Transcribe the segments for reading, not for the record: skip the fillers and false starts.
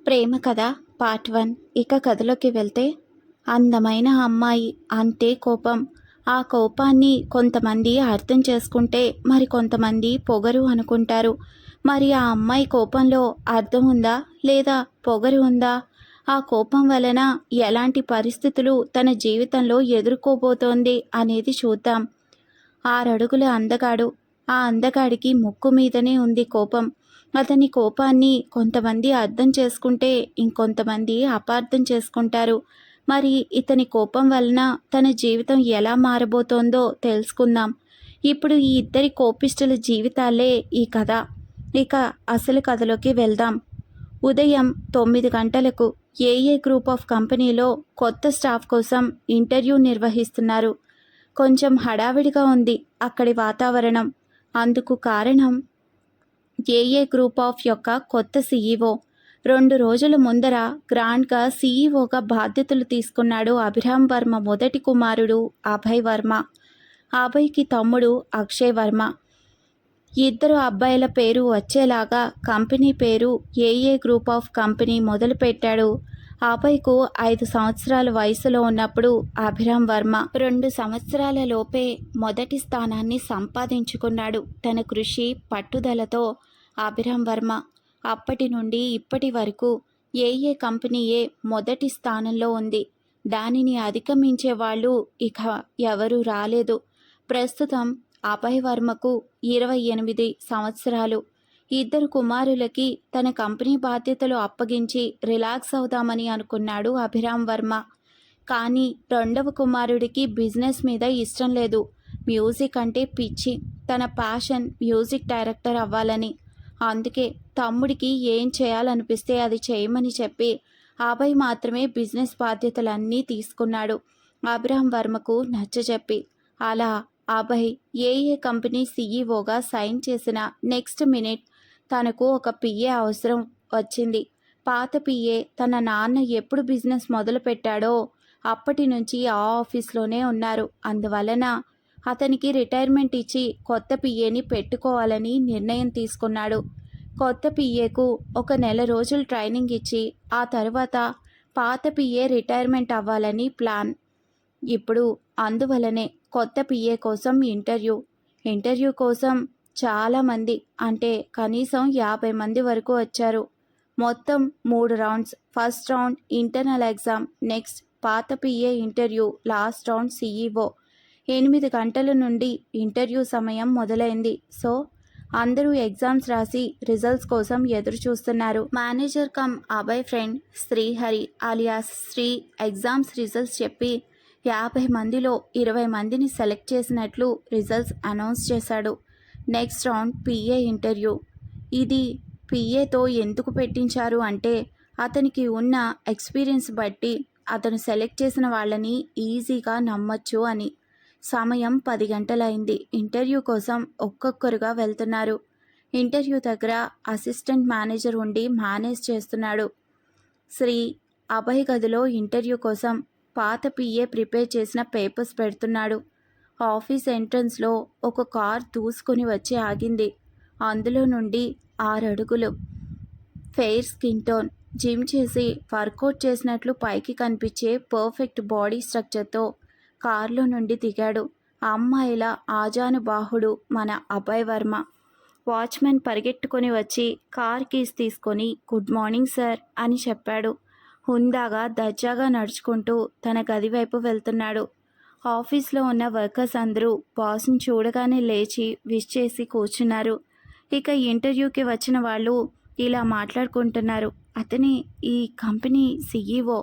ప్రేమ కథ పార్ట్ 1. ఇక కథలోకి వెళ్తే, అందమైన అమ్మాయి అంతే కోపం. ఆ కోపాన్ని కొంతమంది అర్థం చేసుకుంటే మరి కొంతమంది పొగరు అనుకుంటారు. మరి ఆ అమ్మాయి కోపంలో అర్థం ఉందా లేదా పొగరు ఉందా? ఆ కోపం వలన ఎలాంటి పరిస్థితులు తన జీవితంలో ఎదుర్కోబోతోంది అనేది చూద్దాం. 6 అడుగుల అందగాడు. ఆ అందగాడికి ముక్కు మీదనే ఉంది కోపం. అతని కోపాన్ని కొంతమంది అర్థం చేసుకుంటే ఇంకొంతమంది అపార్థం చేసుకుంటారు. మరి ఇతని కోపం వలన తన జీవితం ఎలా మారబోతోందో తెలుసుకుందాం. ఇప్పుడు ఈ ఇద్దరి కోపిష్ఠుల జీవితాలే ఈ కథ. ఇక అసలు కథలోకి వెళ్దాం. ఉదయం 9 గంటలకు ఏఏ గ్రూప్ ఆఫ్ కంపెనీలో కొత్త స్టాఫ్ కోసం ఇంటర్వ్యూ నిర్వహిస్తున్నారు. కొంచెం హడావిడిగా ఉంది అక్కడి వాతావరణం. అందుకు కారణం ఏఏ గ్రూప్ ఆఫ్ యొక్క కొత్త సీఈఓ. 2 రోజుల ముందర గ్రాండ్గా సీఈఓగా బాధ్యతలు తీసుకున్నాడు అభిరామ్ వర్మ మొదటి కుమారుడు అభయ్ వర్మ. అభయ్కి తమ్ముడు అక్షయ్ వర్మ. ఇద్దరు అబ్బాయిల పేరు వచ్చేలాగా కంపెనీ పేరు ఏఏ గ్రూప్ ఆఫ్ కంపెనీ మొదలుపెట్టాడు. అభయ్కు 5 సంవత్సరాల వయసులో ఉన్నప్పుడు అభిరామ్ వర్మ 2 సంవత్సరాల లోపే మొదటి స్థానాన్ని సంపాదించుకున్నాడు తన కృషి పట్టుదలతో అభిరామ్ వర్మ. అప్పటి నుండి ఇప్పటి వరకు ఏఏ కంపెనీయే మొదటి స్థానంలో ఉంది. దానిని అధిగమించే వాళ్ళు ఇక ఎవరూ రాలేదు. ప్రస్తుతం అభయ్ వర్మకు 28 సంవత్సరాలు. ఇద్దరు కుమారులకి తన కంపెనీ బాధ్యతలు అప్పగించి రిలాక్స్ అవుదామని అనుకున్నాడు అభిరామ్ వర్మ. కానీ రెండవ కుమారుడికి బిజినెస్ మీద ఇష్టం లేదు. మ్యూజిక్ అంటే పిచ్చి. తన ప్యాషన్ మ్యూజిక్ డైరెక్టర్ అవ్వాలని. అందుకే తమ్ముడికి ఏం చేయాలనిపిస్తే అది చేయమని చెప్పి అభయ్ మాత్రమే బిజినెస్ బాధ్యతలన్నీ తీసుకున్నాడు అభిరామ్ వర్మకు నచ్చజెప్పి. అలా అభయ్ ఏఏ కంపెనీ సీఈఓగా సైన్ చేసిన నెక్స్ట్ మినిట్ తనకు ఒక పిఏ అవసరం వచ్చింది. పాత పిఏ తన నాన్న ఎప్పుడు బిజినెస్ మొదలు పెట్టాడో అప్పటి నుంచి ఆ ఆఫీస్లోనే ఉన్నారు. అందువలన అతనికి రిటైర్మెంట్ ఇచ్చి కొత్త పిఏని పెట్టుకోవాలని నిర్ణయం తీసుకున్నాడు. కొత్త పిఏకు ఒక నెల రోజులు ట్రైనింగ్ ఇచ్చి ఆ తర్వాత పాత పిఏ రిటైర్మెంట్ అవ్వాలని ప్లాన్. ఇప్పుడు అందువలనే కొత్త పిఏ కోసం ఇంటర్వ్యూ కోసం చాలామంది, అంటే కనీసం 50 మంది వరకు వచ్చారు. మొత్తం 3 rounds. First round internal exam, next పాత PA interview, last round CEO. 8 గంటల నుండి ఇంటర్వ్యూ సమయం మొదలైంది. సో అందరూ ఎగ్జామ్స్ రాసి రిజల్ట్స్ కోసం ఎదురు చూస్తున్నారు. Manager cum Abhay friend Srihari alias Sri exams results చెప్పి 50 మందిలో 20 మందిని సెలెక్ట్ చేసినట్లు రిజల్ట్స్ అనౌన్స్ చేశాడు. Next round PA interview. ఇది పిఏతో ఎందుకు పెట్టించారు అంటే అతనికి ఉన్న ఎక్స్పీరియన్స్ బట్టి అతను సెలెక్ట్ చేసిన వాళ్ళని ఈజీగా నమ్మొచ్చు అని. సమయం 10 గంటలైంది. ఇంటర్వ్యూ కోసం ఒక్కొక్కరుగా వెళ్తున్నారు. ఇంటర్వ్యూ దగ్గర అసిస్టెంట్ మేనేజర్ ఉండి మేనేజ్ చేస్తున్నాడు. శ్రీ అభయ్ గదిలో ఇంటర్వ్యూ కోసం పాత పిఏ ప్రిపేర్ చేసిన పేపర్స్ పెడుతున్నాడు. ఆఫీస్ ఎంట్రన్స్లో ఒక కార్ దూసుకొని వచ్చి ఆగింది. అందులో నుండి 6 అడుగులు, ఫెయిర్ స్కిన్ టోన్, జిమ్ చేసి వర్కౌట్ చేసినట్లు పైకి కనిపించే పర్ఫెక్ట్ బాడీ స్ట్రక్చర్తో కారులో నుండి దిగాడు. అమ్మాయిల ఆజానుబాహుడు మన అభయ్ వర్మ. వాచ్మెన్ పరిగెట్టుకొని వచ్చి కార్ కీస్ తీసుకొని గుడ్ మార్నింగ్ సార్ అని చెప్పాడు. హుందాగా దర్జాగా నడుచుకుంటూ తన గది వైపు వెళ్తున్నాడు. ఆఫీస్లో ఉన్న వర్కర్స్ అందరూ బాస్ని చూడగానే లేచి విష్ చేసి కూర్చున్నారు. ఇక ఇంటర్వ్యూకి వచ్చిన వాళ్ళు ఇలా మాట్లాడుకుంటున్నారు. అతని ఈ కంపెనీ సీఈఓ.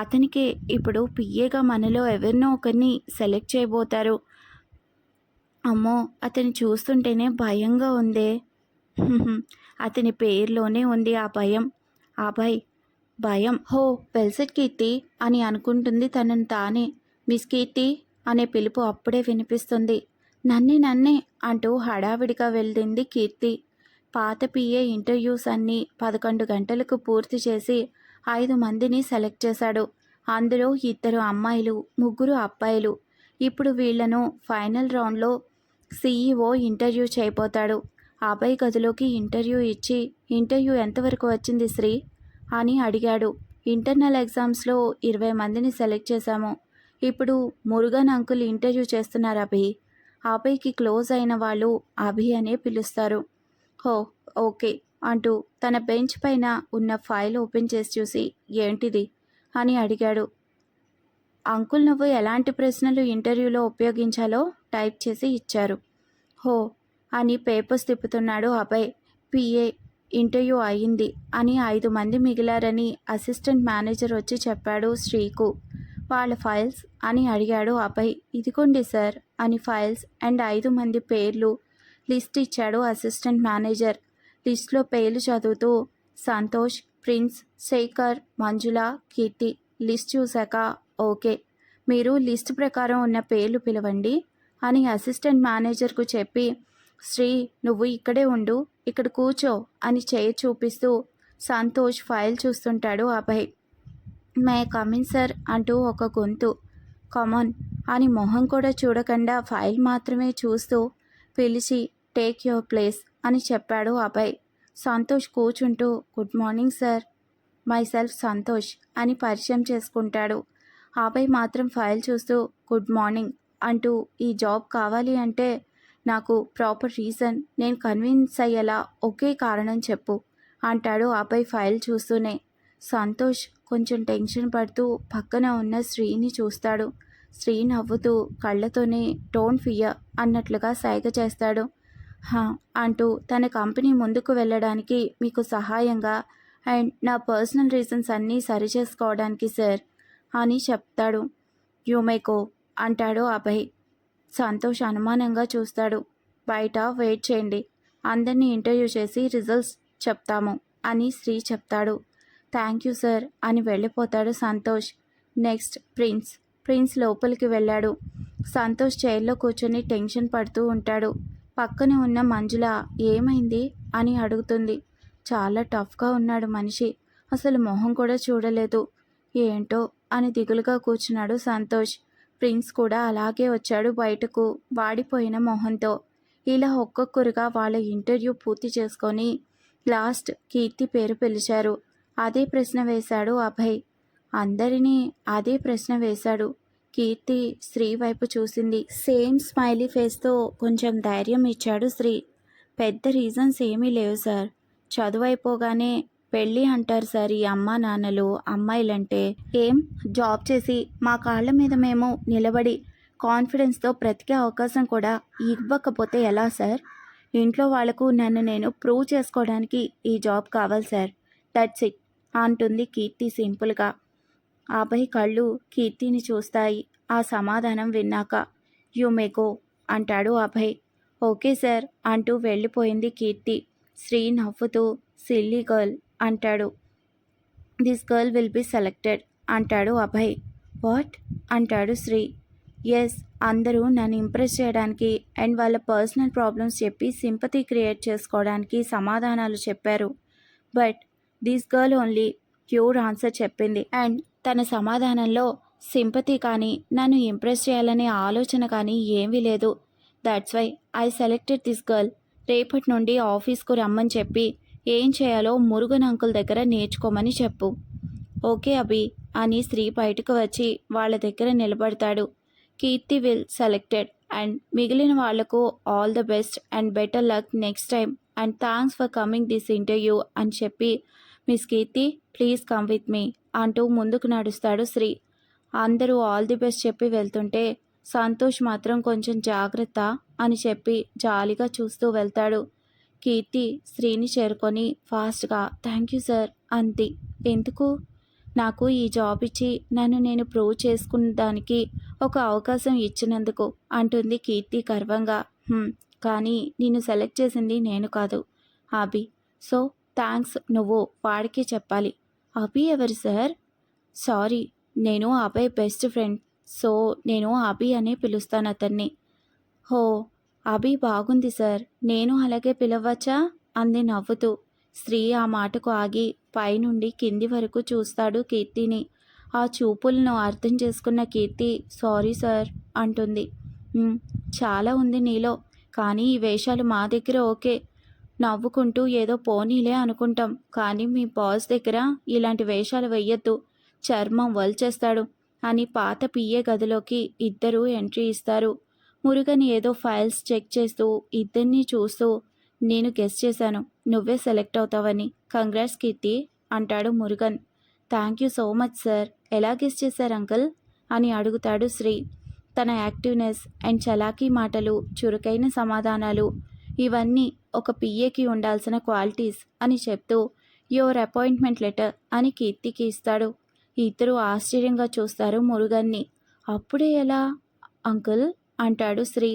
అతనికే ఇప్పుడు పిఏగా మనలో ఎవరినో ఒకరిని సెలెక్ట్ చేయబోతారు. అమ్మో, అతని చూస్తుంటేనే భయంగా ఉందే. అతని పేరులోనే ఉంది ఆ భయం. అభయ్ భయం. హో వెల్సెట్ కీర్తి అని అనుకుంటుంది తనను తానే. మిస్ కీర్తి అనే పిలుపు అప్పుడే వినిపిస్తుంది. నన్నే అంటూ హడావిడిగా వెళ్ళింది కీర్తి. పాత పిఏ ఇంటర్వ్యూస్ అన్నీ 11 గంటలకు పూర్తి చేసి 5 మందిని సెలెక్ట్ చేశాడు. అందులో 2 అమ్మాయిలు, 3 అబ్బాయిలు. ఇప్పుడు వీళ్లను ఫైనల్ రౌండ్లో సీఈఓ ఇంటర్వ్యూ చేయబోతాడు. అభయ్ గదిలోకి ఇంటర్వ్యూ ఇచ్చి, ఇంటర్వ్యూ ఎంతవరకు వచ్చింది శ్రీ అని అడిగాడు. ఇంటర్నల్ ఎగ్జామ్స్లో 20 మందిని సెలెక్ట్ చేశాము. ఇప్పుడు మురుగన్ అంకుల్ ఇంటర్వ్యూ చేస్తున్నారు అభి. అభయ్కి క్లోజ్ అయిన వాళ్ళు అభి అనే పిలుస్తారు. హో ఓకే అంటూ తన బెంచ్ పైన ఉన్న ఫైల్ ఓపెన్ చేసి చూసి ఏంటిది అని అడిగాడు. అంకుల్ నువ్వు ఎలాంటి ప్రశ్నలు ఇంటర్వ్యూలో ఉపయోగించాలో టైప్ చేసి ఇచ్చారు. హో అని పేపర్స్ తిప్పుతున్నాడు అభయ్. పిఏ ఇంటర్వ్యూ అయ్యింది అని 5 మంది మిగిలారని అసిస్టెంట్ మేనేజర్ వచ్చి చెప్పాడు శ్రీకు. వాళ్ళ ఫైల్స్ అని అడిగాడు అభయ్. ఇదిగోండి సార్ అని ఫైల్స్ అండ్ 5 మంది పేర్లు లిస్ట్ ఇచ్చాడు అసిస్టెంట్ మేనేజర్. లిస్ట్లో పేర్లు చదువుతూ సంతోష్, ప్రిన్స్, శేఖర్, మంజుల, కీర్తి. లిస్ట్ చూశాక ఓకే మీరు లిస్ట్ ప్రకారం ఉన్న పేర్లు పిలవండి అని అసిస్టెంట్ మేనేజర్కు చెప్పి శ్రీ నువ్వు ఇక్కడే ఉండు, ఇక్కడ కూర్చో అని చేయి చూపిస్తూ సంతోష్ ఫైల్ చూస్తుంటాడు అభయ్. మే కమిన్ సార్ అంటూ ఒక గొంతు. కమాన్ అని మొహం కూడా చూడకుండా ఫైల్ మాత్రమే చూస్తూ పిలిచి టేక్ యువర్ ప్లేస్ అని చెప్పాడు అభయ్. సంతోష్ కూర్చుంటూ good morning sir, my self Santosh అని పరిచయం చేసుకుంటాడు. అభయ్ మాత్రం ఫైల్ చూస్తూ గుడ్ మార్నింగ్ అంటూ ఈ జాబ్ కావాలి అంటే నాకు ప్రాపర్ రీజన్, నేను కన్విన్స్ అయ్యేలా ఒకే కారణం చెప్పు అంటాడు అభయ్ ఫైల్ చూస్తూనే. సంతోష్ కొంచెం టెన్షన్ పడుతూ పక్కన ఉన్న శ్రీని చూస్తాడు. శ్రీ నవ్వుతూ కళ్ళతోనే డోంట్ ఫియర్ అన్నట్లుగా సైగ చేస్తాడు. హా అంటూ తన కంపెనీ ముందుకు వెళ్ళడానికి మీకు సహాయంగా అండ్ నా పర్సనల్ రీజన్స్ అన్నీ సరిచేసుకోవడానికి సార్ అని చెప్తాడు. యూ మే గో అంటాడు అభయ్. సంతోష్ అనుమానంగా చూస్తాడు. బయట వెయిట్ చేయండి, అందరినీ ఇంటర్వ్యూ చేసి రిజల్ట్స్ చెప్తాము అని శ్రీ చెప్తాడు. థ్యాంక్ యూ సార్ అని వెళ్ళిపోతాడు సంతోష్. నెక్స్ట్ ప్రిన్స్ లోపలికి వెళ్ళాడు. సంతోష్ చైర్లో కూర్చొని టెన్షన్ పడుతూ ఉంటాడు. పక్కన ఉన్న మంజుల ఏమైంది అని అడుగుతుంది. చాలా టఫ్గా ఉన్నాడు మనిషి, అసలు మొహం కూడా చూడలేదు. ఏంటో అని దిగులుగా కూర్చున్నాడు సంతోష్. ప్రిన్స్ కూడా అలాగే వచ్చాడు బయటకు వాడిపోయిన మొహంతో. ఇలా ఒక్కొక్కరుగా వాళ్ళ ఇంటర్వ్యూ పూర్తి చేసుకొని లాస్ట్ కీర్తి పేరు పిలిచారు. అదే ప్రశ్న వేశాడు అభయ్. అందరినీ అదే ప్రశ్న వేశాడు. కీర్తి శ్రీ వైపు చూసింది. సేమ్ స్మైలీ ఫేస్తో కొంచెం ధైర్యం ఇచ్చాడు శ్రీ. పెద్ద రీజన్స్ ఏమీ లేవు సార్, చదువు అయిపోగానే పెళ్ళి అంటారు సార్ ఈ అమ్మా నాన్నలు అమ్మాయిలంటే. ఏం జాబ్ చేసి మా కాళ్ళ మీద మేము నిలబడి కాన్ఫిడెన్స్తో బ్రతికే అవకాశం కూడా ఇవ్వకపోతే ఎలా సార్? ఇంట్లో వాళ్లకు నన్ను నేను ప్రూవ్ చేసుకోవడానికి ఈ జాబ్ కావాలి సార్, దట్స్ ఇట్ అంటుంది కీర్తి సింపుల్గా. అభయ్ కళ్ళు కీర్తిని చూస్తాయి ఆ సమాధానం విన్నాక. యు మే గో అంటాడు అభయ్. ఓకే సార్ అంటూ వెళ్ళిపోయింది కీర్తి. శ్రీ నవ్వుతూ సిల్లీ గర్ల్ అంటాడు. This girl will be selected అంటాడు అభయ్. వాట్ అంటాడు శ్రీ. ఎస్, అందరూ నన్ను ఇంప్రెస్ చేయడానికి అండ్ వాళ్ళ పర్సనల్ ప్రాబ్లమ్స్ చెప్పి సింపతి క్రియేట్ చేసుకోవడానికి సమాధానాలు చెప్పారు. But this girl only pure answer చెప్పింది అండ్ తన సమాధానంలో సింపతి కానీ నన్ను ఇంప్రెస్ చేయాలనే ఆలోచన కానీ ఏమీ లేదు. That's why I selected this girl. రేపటి నుండి ఆఫీస్కు రమ్మని చెప్పి ఏం చేయాలో మురుగన్ అంకుల్ దగ్గర నేర్చుకోమని చెప్పు. ఓకే అభి అని శ్రీ బయటకు వచ్చి వాళ్ళ దగ్గర నిలబడతాడు. కీర్తి విల్ సెలెక్టెడ్ అండ్ మిగిలిన వాళ్లకు all the best and better luck next time and thanks for coming this interview అని చెప్పి miss Keerthi please come with me అంటూ ముందుకు నడుస్తాడు శ్రీ. అందరూ ఆల్ ది బెస్ట్ చెప్పి వెళ్తుంటే సంతోష్ మాత్రం కొంచెం జాగ్రత్త అని చెప్పి జాలిగా చూస్తూ వెళ్తాడు. కీర్తి శ్రీని చేరుకొని ఫాస్ట్గా థ్యాంక్ యూ సార్ అంది. ఎందుకు? నాకు ఈ జాబ్ ఇచ్చి నన్ను నేను ప్రూవ్ చేసుకున్న దానికి ఒక అవకాశం ఇచ్చినందుకు అంటుంది కీర్తి గర్వంగా. కానీ నిన్ను సెలెక్ట్ చేసింది నేను కాదు, అభి. సో థ్యాంక్స్ నువ్వు వాడికి చెప్పాలి. అభి ఎవరు సార్? సారీ, నేను అభయ్ బెస్ట్ ఫ్రెండ్, సో నేను అభి అనే పిలుస్తాను అతన్ని. హో అభి బాగుంది సార్, నేను అలాగే పిలవచ్చా అంది నవ్వుతూ. శ్రీ ఆ మాటకు ఆగి పైనుండి కింది వరకు చూస్తాడు కీర్తిని. ఆ చూపులను అర్థం చేసుకున్న కీర్తి సారీ సార్ అంటుంది. చాలా ఉంది నీలో, కానీ ఈ వేషాలు మా దగ్గర ఓకే, నవ్వుకుంటూ ఏదో పోనీలే అనుకుంటాం. కానీ మీ బాస్ దగ్గర ఇలాంటి వేషాలు వెయ్యొద్దు. చర్మం వల్చేస్తాడు అని పాత పిఏ గదిలోకి ఇద్దరూ ఎంట్రీ ఇస్తారు. మురుగన్ ఏదో ఫైల్స్ చెక్ చేస్తూ ఇద్దరినీ చూస్తూ నేను గెస్ చేశాను. నువ్వే సెలెక్ట్ అవుతావని. కంగ్రాట్స్ కీర్తి అంటాడు Murugan. Thank you so much sir. ఎలా గెస్ చేశారు అంకుల్ అని అడుగుతాడు శ్రీ. తన యాక్టివ్నెస్ అండ్ చలాకీ మాటలు, చురుకైన సమాధానాలు ఇవన్నీ ఒక పిఏకి ఉండాల్సిన క్వాలిటీస్ అని చెప్తూ యువర్ అపాయింట్మెంట్ లెటర్ అని కీర్తికి ఇస్తాడు. ఇద్దరు ఆశ్చర్యంగా చూస్తారు మురుగన్ని. అప్పుడే ఎలా అంకుల్ అంటాడు శ్రీ.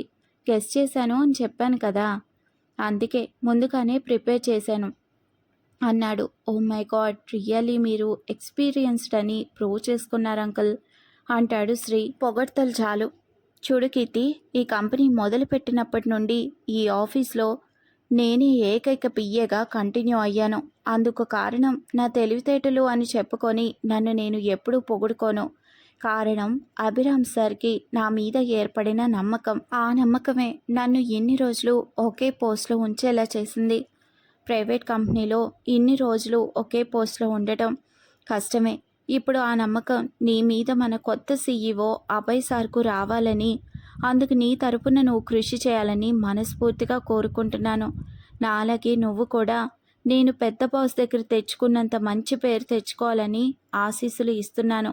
గెస్ చేశాను అని చెప్పాను కదా, అందుకే ముందుగానే ప్రిపేర్ చేశాను అన్నాడు. ఓ మై గాడ్, రియల్లీ మీరు ఎక్స్పీరియన్స్డ్ అని ప్రూవ్ చేసుకున్నారు అంకుల్ అంటాడు శ్రీ. పొగడ్తలు చాలు. చూడు కీర్తి, ఈ కంపెనీ మొదలుపెట్టినప్పటి నుండి ఈ ఆఫీస్లో నేనే ఏకైక పియ్యగా కంటిన్యూ అయ్యాను. అందుకు కారణం నా తెలివితేటలు అని చెప్పుకొని నన్ను నేను ఎప్పుడూ పొగుడుకోను. కారణం అభిరామ్ సార్కి నా మీద ఏర్పడిన నమ్మకం. ఆ నమ్మకమే నన్ను ఇన్ని రోజులు ఒకే పోస్ట్లో ఉంచేలా చేసింది. ప్రైవేట్ కంపెనీలో ఇన్ని రోజులు ఒకే పోస్ట్లో ఉండటం కష్టమే. ఇప్పుడు ఆ నమ్మకం నీ మీద మన కొత్త సీఈఓ అభయ్ సార్కు రావాలని, అందుకు నీ తరపున నువ్వు కృషి చేయాలని మనస్ఫూర్తిగా కోరుకుంటున్నాను. నాలాగే నువ్వు కూడా నేను పెద్ద బాస్ దగ్గర తెచ్చుకున్నంత మంచి పేరు తెచ్చుకోవాలని ఆశీస్సులు ఇస్తున్నాను.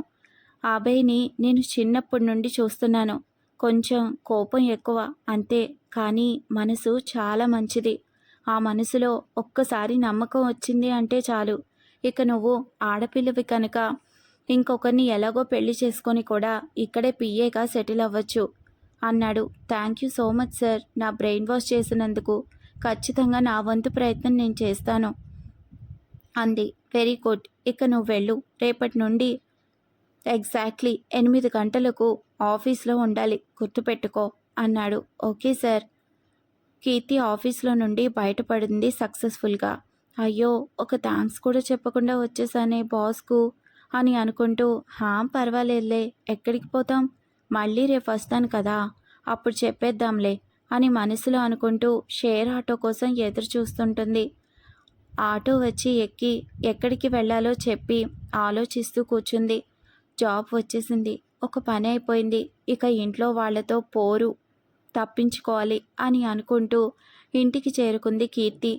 అభయ్ని నేను చిన్నప్పటి నుండి చూస్తున్నాను. కొంచెం కోపం ఎక్కువ అంతే, కానీ మనసు చాలా మంచిది. ఆ మనసులో ఒక్కసారి నమ్మకం వచ్చింది అంటే చాలు. ఇక నువ్వు ఆడపిల్లవి కనుక ఇంకొకరిని ఎలాగో పెళ్లి చేసుకొని కూడా ఇక్కడే పిఏగా సెటిల్ అవ్వచ్చు అన్నాడు. Thank you so much sir. నా బ్రెయిన్ వాష్ చేసినందుకు ఖచ్చితంగా నా వంతు ప్రయత్నం నేను చేస్తాను అంది. Very good. ఇక నువ్వు వెళ్ళు. రేపటి నుండి ఎగ్జాక్ట్లీ 8 గంటలకు ఆఫీస్లో ఉండాలి, గుర్తుపెట్టుకో అన్నాడు. Okay sir. కీర్తి ఆఫీస్లో నుండి బయటపడింది సక్సెస్ఫుల్గా. అయ్యో, ఒక థ్యాంక్స్ కూడా చెప్పకుండా వచ్చేసానే బాస్కు అని అనుకుంటూ, పర్వాలేదులే, ఎక్కడికి పోతాం, మళ్ళీ రేపు వస్తాను కదా, అప్పుడు చెప్పేద్దాంలే అని మనసులో అనుకుంటూ షేర్ ఆటో కోసం ఎదురు చూస్తుంటుంది. ఆటో వచ్చి ఎక్కి ఎక్కడికి వెళ్ళాలో చెప్పి ఆలోచిస్తూ కూర్చుంది. జాబ్ వచ్చేసింది, ఒక పని అయిపోయింది. ఇక ఇంట్లో వాళ్లతో పోరు తప్పించుకోవాలి అని అనుకుంటూ ఇంటికి చేరుకుంది కీర్తి.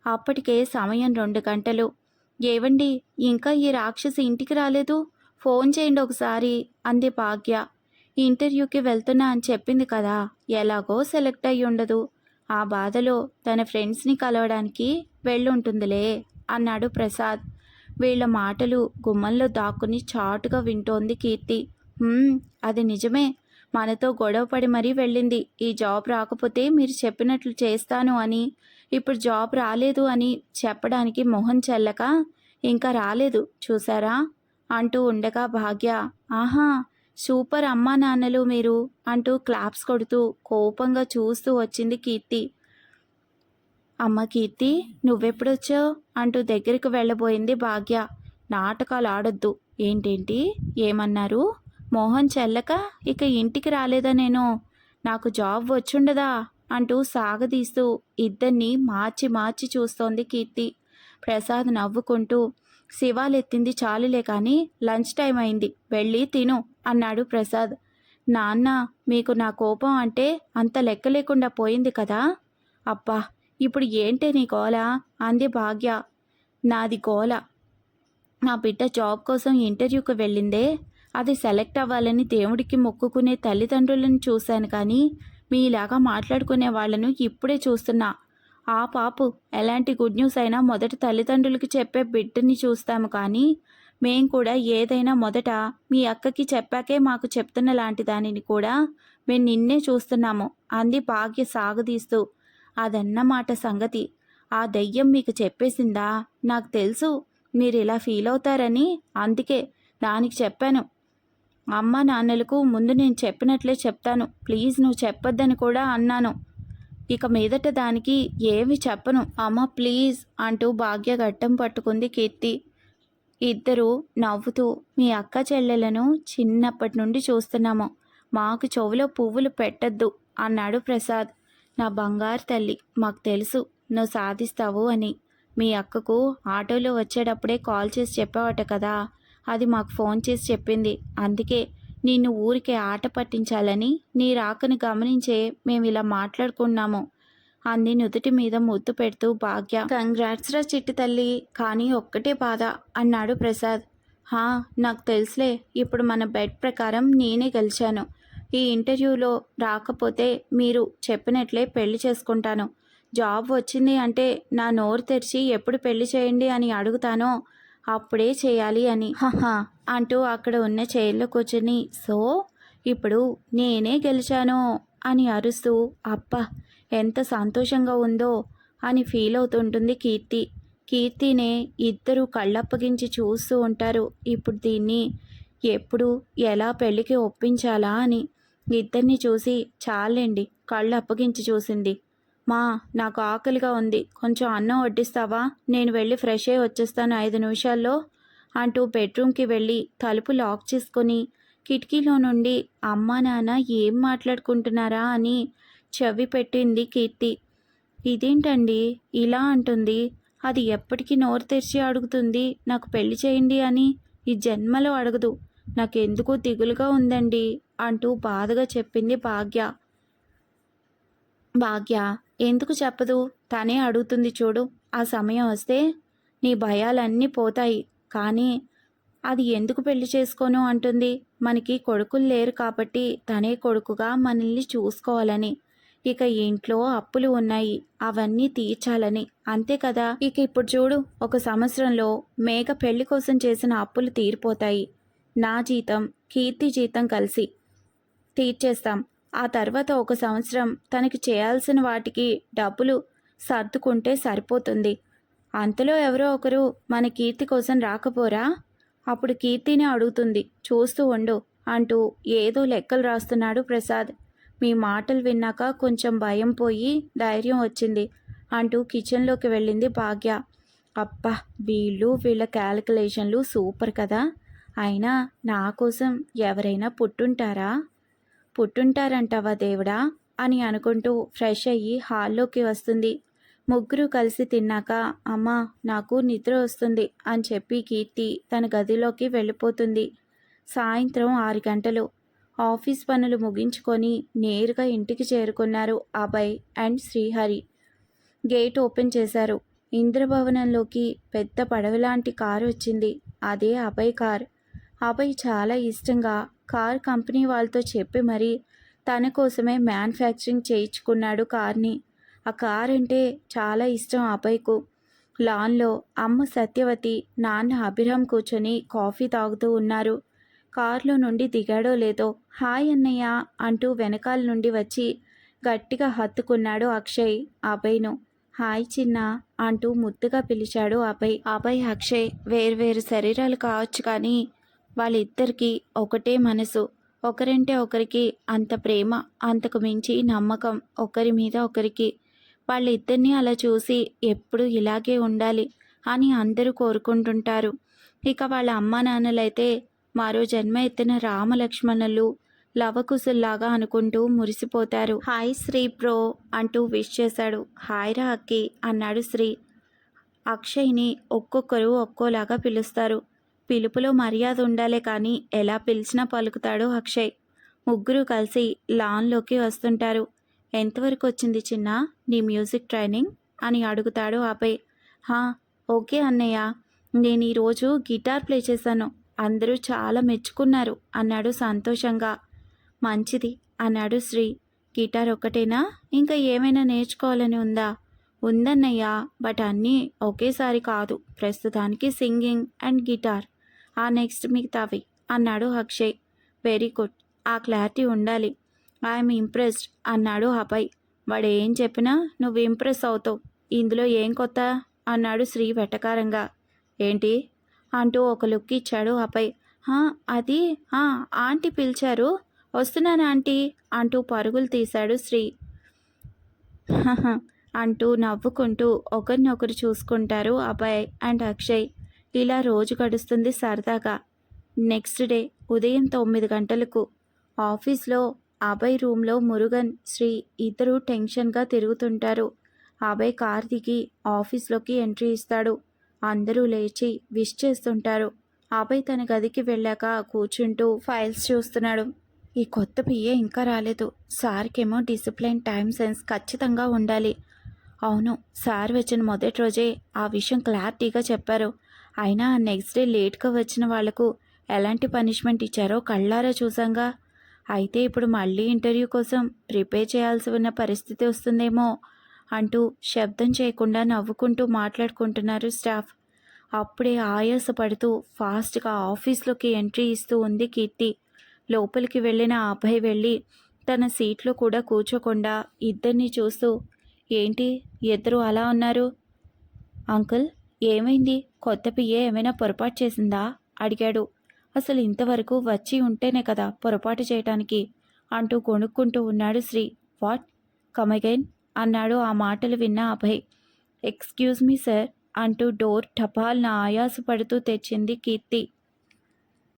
అప్పటికే సమయం 2 గంటలు. ఏవండి, ఇంకా ఈ రాక్షసి ఇంటికి రాలేదు, ఫోన్ చేయండి ఒకసారి అంది భాగ్య. ఇంటర్వ్యూకి వెళ్తున్నా అని చెప్పింది కదా, ఎలాగో సెలెక్ట్ అయ్యి ఉండదు. ఆ బాధలో తన ఫ్రెండ్స్ని కలవడానికి వెళ్ళుంటుందిలే అన్నాడు ప్రసాద్. వీళ్ళ మాటలు గుమ్మంలో దాక్కుని చాటుగా వింటోంది కీర్తి. అది నిజమే, మనతో గొడవపడి మరీ వెళ్ళింది. ఈ జాబ్ రాకపోతే మీరు చెప్పినట్లు చేస్తాను అని, ఇప్పుడు జాబ్ రాలేదు అని చెప్పడానికి మొహం చెల్లక ఇంకా రాలేదు చూసారా అంటూ ఉండగా భాగ్య, ఆహా సూపర్ అమ్మా నాన్నలు మీరు అంటూ క్లాప్స్ కొడుతూ కోపంగా చూస్తూ వచ్చింది కీర్తి. అమ్మ కీర్తి, నువ్వెప్పుడొచ్చావు అంటూ దగ్గరికి వెళ్ళబోయింది భాగ్య. నాటకాలు ఆడొద్దు. ఏంటేంటి ఏమన్నారు? మోహన్ చెల్లక ఇక ఇంటికి రాలేదా నేను? నాకు జాబ్ వచ్చుండదా అంటూ సాగదీస్తూ ఇద్దరిని మార్చి మార్చి చూస్తోంది కీర్తి. ప్రసాద్ నవ్వుకుంటూ, శివాలెత్తింది చాలులే కానీ లంచ్ టైం అయింది, వెళ్ళి తిను అన్నాడు ప్రసాద్. నాన్న, మీకు నా కోపం అంటే అంత లెక్క లేకుండా పోయింది కదా. అబ్బా, ఇప్పుడు ఏంటే నీ గోల అంది భాగ్య. నాది గోల, నా బిడ్డ జాబ్ కోసం ఇంటర్వ్యూకి వెళ్ళిందే, అది సెలెక్ట్ అవ్వాలని దేవుడికి మొక్కుకునే తల్లిదండ్రులను చూశాను, కానీ మీలాగా మాట్లాడుకునే వాళ్లను ఇప్పుడే చూస్తున్నా. ఆ పాపు ఎలాంటి గుడ్ న్యూస్ అయినా మొదట తల్లిదండ్రులకి చెప్పే బిడ్డని చూస్తాము, కానీ మేం కూడా ఏదైనా మొదట మీ అక్కకి చెప్పాకే మాకు చెప్తున్న లాంటి దానిని కూడా మేము నిన్నే చూస్తున్నాము అంది భాగ్య సాగదీస్తూ. అదన్నమాట సంగతి. ఆ దెయ్యం మీకు చెప్పేసిందా? నాకు తెలుసు మీరు ఇలా ఫీల్ అవుతారని, అందుకే దానికి చెప్పాను. అమ్మ నాన్నలకు ముందు నేను చెప్పినట్లే చెప్తాను, ప్లీజ్ నువ్వు చెప్పొద్దని కూడా అన్నాను. ఇక మీదట దానికి ఏమి చెప్పను అమ్మ ప్లీజ్ అంటూ భాగ్య గట్టం పట్టుకుంది కీర్తి. ఇద్దరూ నవ్వుతూ, మీ అక్క చెల్లెలను చిన్నప్పటి నుండి చూస్తున్నాము, మాకు చెవిలో పువ్వులు పెట్టద్దు అన్నాడు ప్రసాద్. నా బంగారు తల్లి, మాకు తెలుసు నువ్వు సాధిస్తావు అని. మీ అక్కకు ఆటోలో వచ్చేటప్పుడే కాల్ చేసి చెప్పావట కదా, అది మాకు ఫోన్ చేసి చెప్పింది. అందుకే నిన్ను ఊరికే ఆట పట్టించాలని నీ రాకని గమనించే మేమిలా మాట్లాడుకున్నాము అంది నుదుటి మీద ముద్దు పెడుతూ భాగ్య. కంగ్రాట్స్ రా చిట్టి తల్లి, కానీ ఒక్కటే బాధ అన్నాడు ప్రసాద్. హా, నాకు తెలుసులే. ఇప్పుడు మన బెడ్ ప్రకారం నేనే గెలిచాను. ఈ ఇంటర్వ్యూలో రాకపోతే మీరు చెప్పినట్లే పెళ్లి చేసుకుంటాను. జాబ్ వచ్చింది అంటే నా నోరు తెరిచి ఎప్పుడు పెళ్లి చేయండి అని అడుగుతానో అప్పుడే చేయాలి అని. హహా అంటూ అక్కడ ఉన్న చైర్లో కూర్చుని, సో ఇప్పుడు నేనే గెలిచాను అని అరుస్తూ అబ్బా ఎంత సంతోషంగా ఉందో అని ఫీల్ అవుతుంటుంది కీర్తి. కీర్తినే ఇద్దరు కళ్ళప్పగించి చూస్తూ ఉంటారు. ఇప్పుడు దీన్ని ఎప్పుడు ఎలా పెళ్ళికి ఒప్పించాలా అని. ఇద్దరిని చూసి చాలండి కళ్ళు అప్పగించి చూసింది. మా నాకు ఆకలిగా ఉంది, కొంచెం అన్నం వడ్డిస్తావా, నేను వెళ్ళి ఫ్రెష్ అయ్యి వచ్చేస్తాను 5 నిమిషాల్లో అంటూ బెడ్రూమ్కి వెళ్ళి తలుపు లాక్ చేసుకొని కిటికీలో నుండి అమ్మా నాన్న ఏం మాట్లాడుకుంటున్నారా అని చెవి పెట్టింది కీర్తి. ఇదేంటండి ఇలా అంటుంది, అది ఎప్పటికీ నోరు తెరిచి అడుగుతుంది నాకు పెళ్లి చేయండి అని, ఈ జన్మలో అడగదు, నాకెందుకో దిగులుగా ఉందండి అంటూ బాధగా చెప్పింది భాగ్య. భాగ్య ఎందుకు చెప్పదు, తనే అడుగుతుంది చూడు. ఆ సమయం వస్తే నీ భయాలన్నీ పోతాయి. కానీ అది ఎందుకు పెళ్లి చేసుకోను అంటుంది, మనకి కొడుకులు లేరు కాబట్టి తనే కొడుకుగా మనల్ని చూసుకోవాలని. ఇక ఇంట్లో అప్పులు ఉన్నాయి, అవన్నీ తీర్చాలని, అంతే కదా. ఇక ఇప్పుడు చూడు, 1 సంవత్సరంలో మేఘ పెళ్లి కోసం చేసిన అప్పులు తీరిపోతాయి. నా జీతం కీర్తి జీతం కలిసి తీర్చేస్తాం. ఆ తర్వాత 1 సంవత్సరం తనకి చేయాల్సిన వాటికి డబ్బులు సర్దుకుంటే సరిపోతుంది. అంతలో ఎవరో ఒకరు మన కీర్తి కోసం రాకపోరా, అప్పుడు కీర్తిని అడుగుతుంది, చూస్తూ ఉండు అంటూ ఏదో లెక్కలు రాస్తున్నాడు ప్రసాద్. మీ మాటలు విన్నాక కొంచెం భయం పోయి ధైర్యం వచ్చింది అంటూ కిచెన్లోకి వెళ్ళింది భాగ్య. అబ్బా వీళ్ళ క్యాలిక్యులేషన్లు సూపర్ కదా. అయినా నా కోసం ఎవరైనా పుట్టుంటారంటావా దేవుడా అని అనుకుంటూ ఫ్రెష్ అయ్యి హాల్లోకి వస్తుంది. ముగ్గురు కలిసి తిన్నాక అమ్మా నాకు నిద్ర వస్తుంది అని చెప్పి కీర్తి తన గదిలోకి వెళ్ళిపోతుంది. సాయంత్రం 6 గంటలు. ఆఫీస్ పనులు ముగించుకొని నేరుగా ఇంటికి చేరుకున్నారు Abhay and Srihari. Gate open చేశారు. ఇంద్రభవనంలోకి పెద్ద పడవలాంటి కారు వచ్చింది. అదే అభయ్ కార్. అభయ్ చాలా ఇష్టంగా కార్ కంపెనీ వాళ్ళతో చెప్పి మరీ తన కోసమే మ్యానుఫ్యాక్చరింగ్ చేయించుకున్నాడు కార్ని. ఆ కార్ అంటే చాలా ఇష్టం అభయ్కు. లాన్లో అమ్మ సత్యవతి, నాన్న అభిరామ్ కూర్చొని కాఫీ తాగుతూ ఉన్నారు. కారులో నుండి దిగాడో లేదో హాయ్ అన్నయ్య అంటూ వెనకాల నుండి వచ్చి గట్టిగా హత్తుకున్నాడు అక్షయ్ అభయ్ను. హాయ్ చిన్న అంటూ ముద్దుగా పిలిచాడు అభయ్. అభయ్ అక్షయ్ వేర్వేరు శరీరాలు కావచ్చు కానీ వాళ్ళిద్దరికీ ఒకటే మనసు. ఒకరంటే ఒకరికి అంత ప్రేమ, అంతకు మించి నమ్మకం ఒకరి మీద ఒకరికి. వాళ్ళిద్దరినీ అలా చూసి ఎప్పుడు ఇలాగే ఉండాలి అని అందరూ కోరుకుంటుంటారు. ఇక వాళ్ళ అమ్మా నాన్నలైతే మరో జన్మ ఎత్తిన రామలక్ష్మణులు, లవకుశుల్లాగా అనుకుంటూ మురిసిపోతారు. హాయ్ శ్రీ బ్రో అంటూ విష్ చేశాడు. హాయ్ రా అక్కి అన్నాడు శ్రీ. అక్షయ్ని ఒక్కొక్కరు ఒక్కోలాగా పిలుస్తారు. పిలుపులో మర్యాద ఉండాలే కానీ ఎలా పిలిచినా పలుకుతాడు అక్షయ్. ముగ్గురు కలిసి లాన్లోకి వస్తుంటారు. ఎంతవరకు వచ్చింది చిన్న నీ మ్యూజిక్ ట్రైనింగ్ అని అడుగుతాడు అభయ్. హా ఓకే అన్నయ్య, నేను ఈరోజు గిటార్ ప్లే చేశాను, అందరూ చాలా మెచ్చుకున్నారు అన్నాడు సంతోషంగా. మంచిది అన్నాడు శ్రీ. గిటార్ ఒక్కటేనా, ఇంకా ఏమైనా నేర్చుకోవాలని ఉందా? ఉందన్నయ్య, బట్ అన్నీ ఒకేసారి కాదు, ప్రస్తుతానికి సింగింగ్ అండ్ గిటార్, ఆ నెక్స్ట్ మిగతావి అన్నాడు అక్షయ్. వెరీ గుడ్, ఆ క్లారిటీ ఉండాలి. ఐఎమ్ ఇంప్రెస్డ్ అన్నాడు అభయ్. వాడు ఏం చెప్పినా నువ్వు ఇంప్రెస్ అవుతావు, ఇందులో ఏం కొత్త అన్నాడు శ్రీ వెటకారంగా. ఏంటి అంటూ ఒక లుక్ ఇచ్చాడు అభయ్. అది ఆంటీ పిలిచారు, వస్తున్నాను ఆంటీ అంటూ పరుగులు తీశాడు శ్రీ. అంటూ నవ్వుకుంటూ ఒకరినొకరు చూసుకుంటారు అభయ్ అండ్ అక్షయ్. ఇలా రోజు గడుస్తుంది సరదాగా. నెక్స్ట్ డే ఉదయం 9 గంటలకు ఆఫీస్లో అభయ్ రూమ్లో మురుగన్, శ్రీ ఇద్దరూ టెన్షన్గా తిరుగుతుంటారు. అభయ్ కార్ దిగి ఆఫీస్లోకి ఎంట్రీ ఇస్తాడు. అందరూ లేచి విష్ చేస్తుంటారు. అభయ్ తన గదికి వెళ్ళాక కూర్చుంటూ ఫైల్స్ చూస్తున్నాడు. ఈ కొత్త పిఏ ఇంకా రాలేదు. సార్కేమో డిసిప్లిన్, టైం సెన్స్ ఖచ్చితంగా ఉండాలి. అవును, సార్ వచ్చిన మొదటి రోజే ఆ విషయం క్లారిటీగా చెప్పారు. అయినా నెక్స్ట్ డే లేట్గా వచ్చిన వాళ్లకు ఎలాంటి పనిష్మెంట్ ఇచ్చారో కళ్ళారా చూసాంగా. అయితే ఇప్పుడు మళ్ళీ ఇంటర్వ్యూ కోసం ప్రిపేర్ చేయాల్సి ఉన్న పరిస్థితి వస్తుందేమో అంటూ శబ్దం చేయకుండా నవ్వుకుంటూ మాట్లాడుకుంటున్నారు స్టాఫ్. అప్పుడే ఆయాసపడుతూ ఫాస్ట్గా ఆఫీస్లోకి ఎంట్రీ ఇస్తూ ఉంది కీర్తి. లోపలికి వెళ్ళిన అభయ్ వెళ్ళి తన సీట్లో కూడా కూర్చోకుండా ఇద్దరిని చూస్తూ, ఏంటి ఇద్దరు అలా ఉన్నారు? అంకుల్, ఏమైంది? కొత్త పిఏ ఏమైనా పొరపాటు చేసిందా అడిగాడు. అసలు ఇంతవరకు వచ్చి ఉంటేనే కదా పొరపాటు చేయటానికి అంటూ కొనుక్కుంటూ ఉన్నాడు శ్రీ. వాట్? కమ్ అగైన్ అన్నాడు ఆ మాటలు విన్న అభయ్. ఎక్స్క్యూజ్ మీ సార్ అంటూ డోర్ టపాల్న ఆయాసపడుతూ తెచ్చింది కీర్తి.